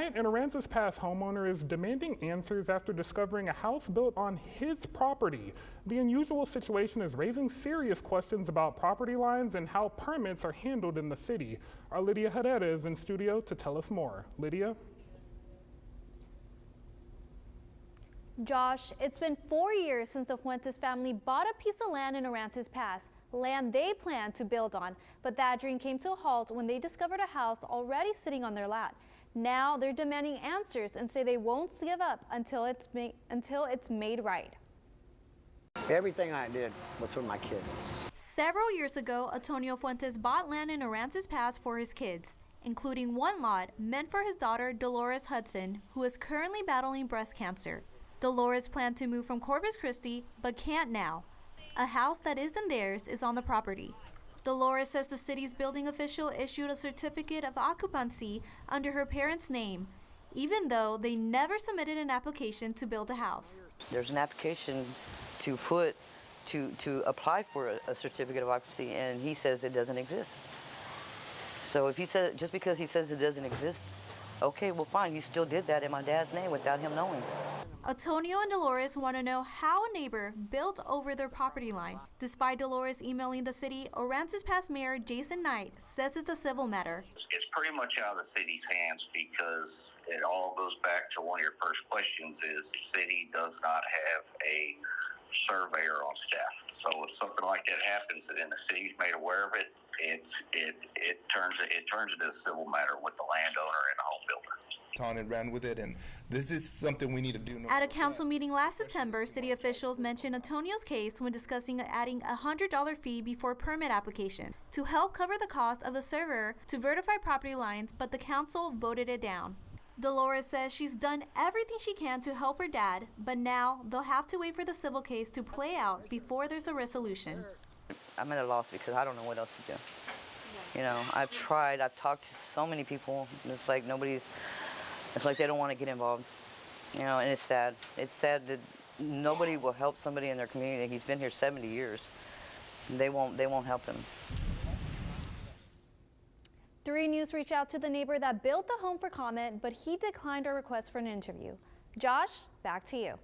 Tonight, an Aransas Pass homeowner is demanding answers after discovering a house built on his property. The unusual situation is raising serious questions about property lines and how permits are handled in the city. Our Lydia Herrera is in studio to tell us more. Lydia? Josh, it's been 4 years since the Fuentes family bought a piece of land in Aransas Pass, land they planned to build on. But that dream came to a halt when they discovered a house already sitting on their lot. Now they're demanding answers and say they won't give up until it's made right. Everything I did was for my kids. Several years ago, Antonio Fuentes bought land in Aransas Pass for his kids, including one lot meant for his daughter Dolores Hudson, who is currently battling breast cancer. Dolores planned to move from Corpus Christi, but can't now. A house that isn't theirs is on the property. Dolores says the city's building official issued a certificate of occupancy under her parents' name, even though they never submitted an application to build a house. There's an application to apply for a certificate of occupancy, and he says it doesn't exist. So if he says, just because he says it doesn't exist, okay, well fine, you still did that in my dad's name without him knowing. Antonio and Dolores want to know how a neighbor built over their property line. Despite Dolores emailing the city, Aransas Pass Mayor Jason Knight says it's a civil matter. It's pretty much out of the city's hands because it all goes back to one of your first questions is the city does not have a surveyor on staff. So if something like that happens and the city's made aware of it, it turns into a civil matter with the landowner and the home builder. And ran with it, and this is something we need to do. At a council meeting last September, city officials mentioned Antonio's case when discussing adding a $100 fee before permit application to help cover the cost of a surveyor to verify property lines, but the council voted it down. Dolores says she's done everything she can to help her dad, but now they'll have to wait for the civil case to play out before there's a resolution. I'm at a loss because I don't know what else to do. You know, I've tried, I've talked to so many people, and it's like it's like they don't want to get involved, you know, and it's sad. It's sad that nobody will help somebody in their community. He's been here 70 years. They won't help him. 3 News reached out to the neighbor that built the home for comment, but he declined our request for an interview. Josh, back to you.